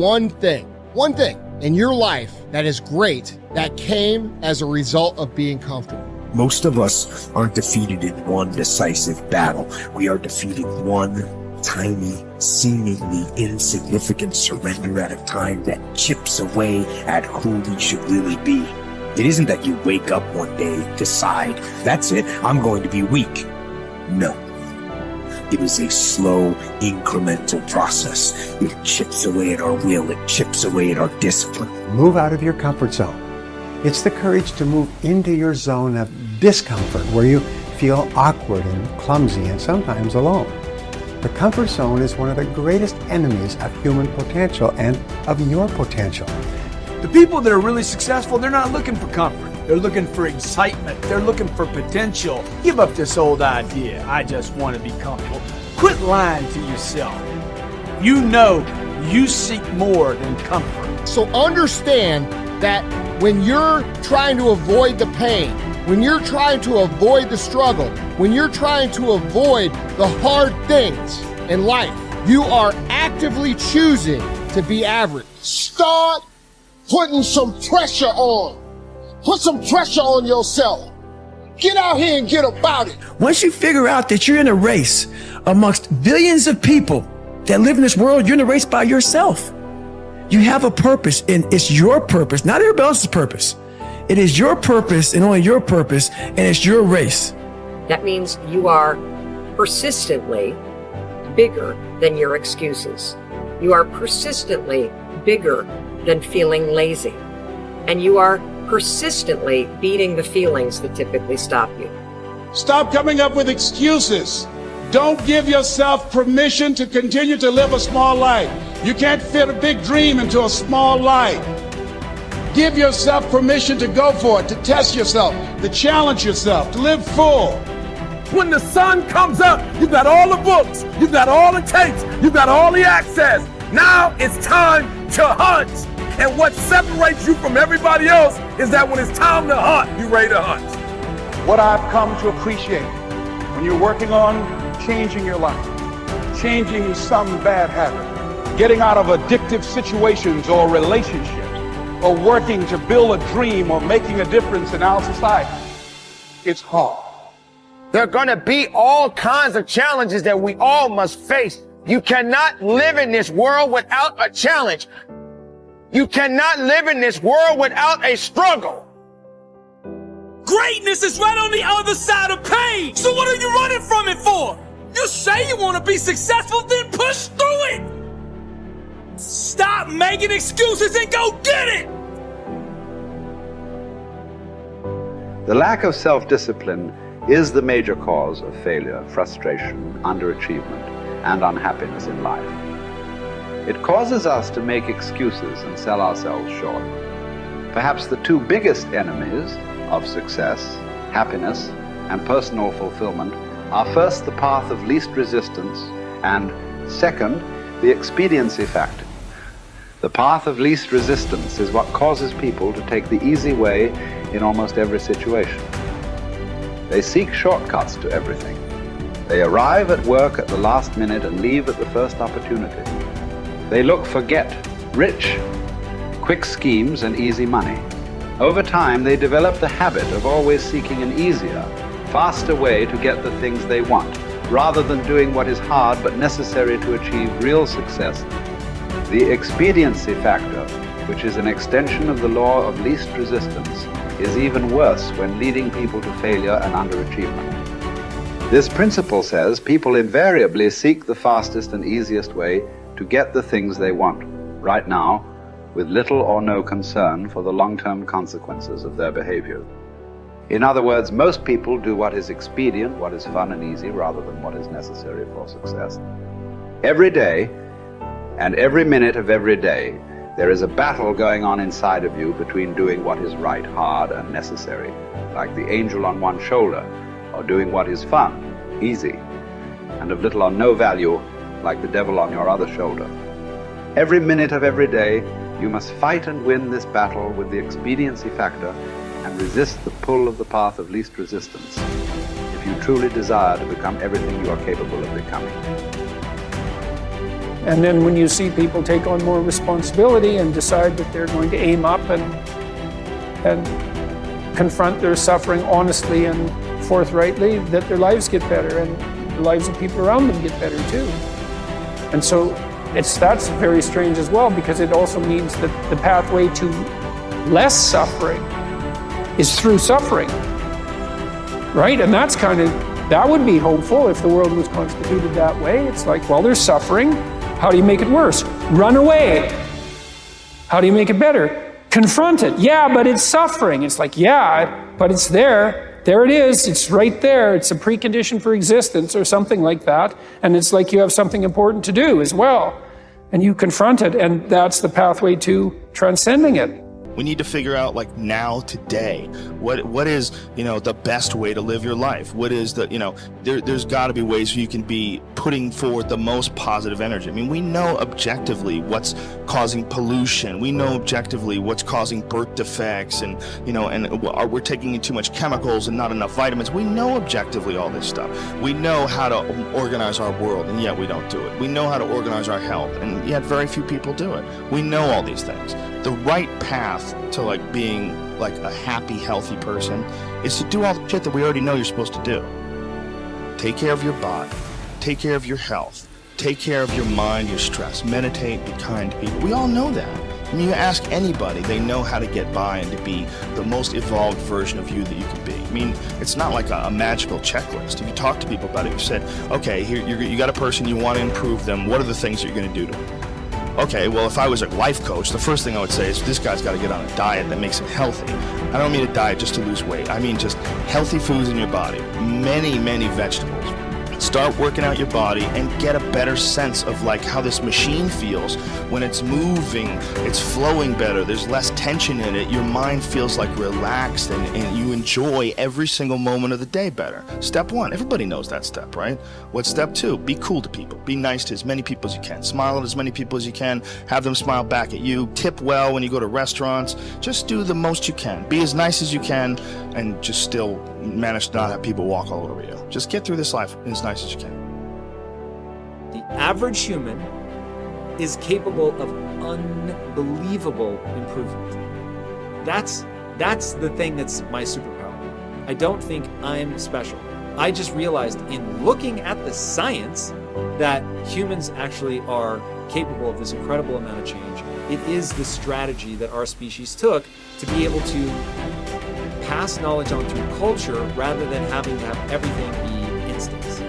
one thing in your life that is great that came as a result of being comfortable. Most of us aren't defeated in one decisive battle. We are defeated one tiny, seemingly insignificant surrender at a time that chips away at who we should really be. It isn't that you wake up one day, decide, that's it, I'm going to be weak. No. It is a slow, incremental process. It chips away at our will. It chips away at our discipline. Move out of your comfort zone. It's the courage to move into your zone of discomfort where you feel awkward and clumsy and sometimes alone. The comfort zone is one of the greatest enemies of human potential and of your potential. The people that are really successful, they're not looking for comfort. They're looking for excitement. They're looking for potential. Give up this old idea, I just want to be comfortable. Quit lying to yourself. You know you seek more than comfort. So understand that when you're trying to avoid the pain, when you're trying to avoid the struggle, when you're trying to avoid the hard things in life, you are actively choosing to be average. Start putting some pressure on. Put some pressure on yourself. Get out here and get about it. Once you figure out that you're in a race amongst billions of people that live in this world, you're in a race by yourself. You have a purpose, and it's your purpose, not everybody else's purpose. It is your purpose and only your purpose, and it's your race. That means you are persistently bigger than your excuses. You are persistently bigger than feeling lazy. And you are persistently beating the feelings that typically stop you. Stop coming up with excuses. Don't give yourself permission to continue to live a small life. You can't fit a big dream into a small life. Give yourself permission to go for it, to test yourself, to challenge yourself, to live full. When the sun comes up, you've got all the books, you've got all the tapes, you've got all the access. Now it's time to hunt. And what separates you from everybody else is that when it's time to hunt, you're ready to hunt. What I've come to appreciate when you're working on changing your life, changing some bad habit, getting out of addictive situations or relationships, or working to build a dream or making a difference in our society, it's hard. There are going to be all kinds of challenges that we all must face. You cannot live in this world without a challenge. You cannot live in this world without a struggle. Greatness is right on the other side of pain. So what are you running from it for? You say you want to be successful, then push through it. Stop making excuses and go get it. The lack of self-discipline is the major cause of failure, frustration, underachievement, and unhappiness in life. It causes us to make excuses and sell ourselves short. Perhaps the two biggest enemies of success, happiness, and personal fulfillment are first the path of least resistance and second, the expediency factor. The path of least resistance is what causes people to take the easy way in almost every situation. They seek shortcuts to everything. They arrive at work at the last minute and leave at the first opportunity. They look for get rich, quick schemes and easy money. Over time, they develop the habit of always seeking an easier, faster way to get the things they want, rather than doing what is hard but necessary to achieve real success. The expediency factor, which is an extension of the law of least resistance, is even worse when leading people to failure and underachievement. This principle says people invariably seek the fastest and easiest way to get the things they want, right now, with little or no concern for the long-term consequences of their behavior. In other words, most people do what is expedient, what is fun and easy, rather than what is necessary for success. Every day, and every minute of every day, there is a battle going on inside of you between doing what is right, hard, and necessary, like the angel on one shoulder, or doing what is fun, easy, and of little or no value, like the devil on your other shoulder. Every minute of every day, you must fight and win this battle with the expediency factor and resist the pull of the path of least resistance if you truly desire to become everything you are capable of becoming. And then when you see people take on more responsibility and decide that they're going to aim up and confront their suffering honestly and forthrightly, that their lives get better and the lives of people around them get better too. And so that's very strange as well, because it also means that the pathway to less suffering is through suffering, right? And that would be hopeful if the world was constituted that way. It's like, well, there's suffering. How do you make it worse? Run away. How do you make it better? Confront it. Yeah, but it's suffering. It's like, yeah, but it's there. There it is. It's right there. It's a precondition for existence or something like that. And it's like you have something important to do as well. And you confront it, and that's the pathway to transcending it. We need to figure out, like, now, today, what is, the best way to live your life? What is there's got to be ways you can be putting forward the most positive energy. I mean, we know objectively what's causing pollution. We know objectively what's causing birth defects, and we're taking in too much chemicals and not enough vitamins. We know objectively all this stuff. We know how to organize our world, and yet we don't do it. We know how to organize our health, and yet very few people do it. We know all these things. The right path to being a happy, healthy person is to do all the shit that we already know you're supposed to do. Take care of your body, take care of your health, take care of your mind, your stress, meditate, be kind to people. We all know that. I mean, you ask anybody, they know how to get by and to be the most evolved version of you that you can be. I mean, it's not like a magical checklist. If you talk to people about it, you said, okay, here you got a person, you want to improve them. What are the things that you're going to do to them? Okay, well, if I was a life coach, the first thing I would say is this guy's got to get on a diet that makes him healthy. I don't mean a diet just to lose weight. I mean just healthy foods in your body, many, many vegetables. Start working out your body and get a better sense of how this machine feels when it's moving, it's flowing better, there's less tension in it, your mind feels relaxed and you enjoy every single moment of the day better. Step 1, everybody knows that step, right? What's step 2? Be cool to people. Be nice to as many people as you can. Smile at as many people as you can. Have them smile back at you. Tip well when you go to restaurants. Just do the most you can. Be as nice as you can and just still manage to not have people walk all over you. Just get through this life as nice as you can. The average human is capable of unbelievable improvement. That's the thing that's my superpower. I don't think I'm special. I just realized in looking at the science that humans actually are capable of this incredible amount of change. It is the strategy that our species took to be able to pass knowledge on through culture rather than having to have everything be instincts.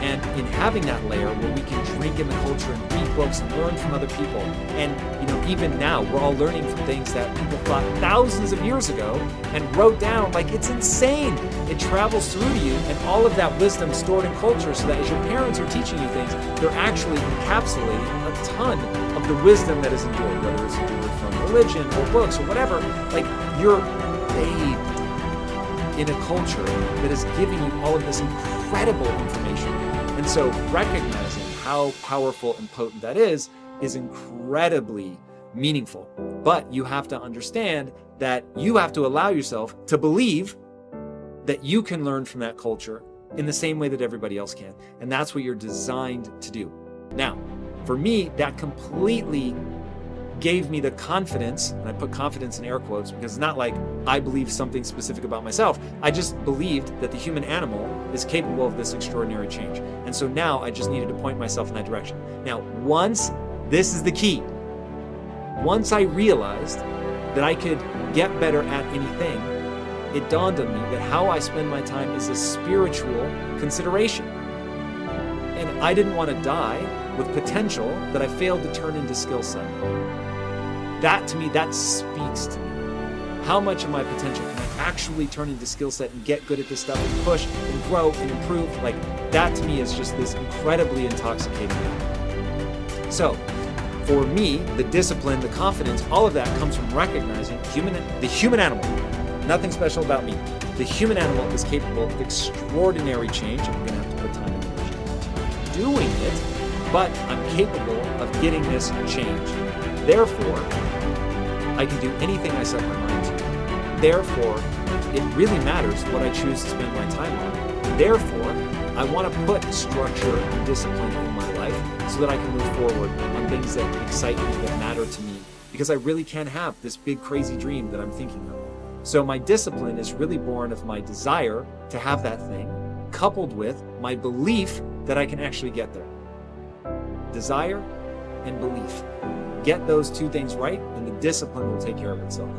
And in having that layer where we can drink in the culture and read books and learn from other people, and even now we're all learning from things that people thought thousands of years ago and wrote down. It's insane. It travels through to you, and all of that wisdom stored in culture, so that as your parents are teaching you things, they're actually encapsulating a ton of the wisdom that is endured, whether it's endured from religion or books or whatever. You're bathed in a culture that is giving you all of this incredible information. And so recognizing how powerful and potent that is incredibly meaningful. But you have to understand that you have to allow yourself to believe that you can learn from that culture in the same way that everybody else can. And that's what you're designed to do. Now, for me, that completely gave me the confidence, and I put confidence in air quotes because it's not like I believe something specific about myself. I just believed that the human animal is capable of this extraordinary change. And so now I just needed to point myself in that direction. Now, this is the key. Once I realized that I could get better at anything, it dawned on me that how I spend my time is a spiritual consideration. And I didn't want to die with potential that I failed to turn into skill set. That to me, that speaks to me. How much of my potential can I actually turn into skill set and get good at this stuff and push and grow and improve? That to me is just this incredibly intoxicating thing. So for me, the discipline, the confidence, all of that comes from recognizing the human animal. Nothing special about me. The human animal is capable of extraordinary change. I'm going to have to put time and energy into doing it, but I'm capable of getting this change. Therefore, I can do anything I set my mind to. Therefore, it really matters what I choose to spend my time on. Therefore, I want to put structure and discipline in my life so that I can move forward on things that excite me, that matter to me, because I really can have this big crazy dream that I'm thinking of. So my discipline is really born of my desire to have that thing, coupled with my belief that I can actually get there. Desire and belief. Get those two things right, and the discipline will take care of itself.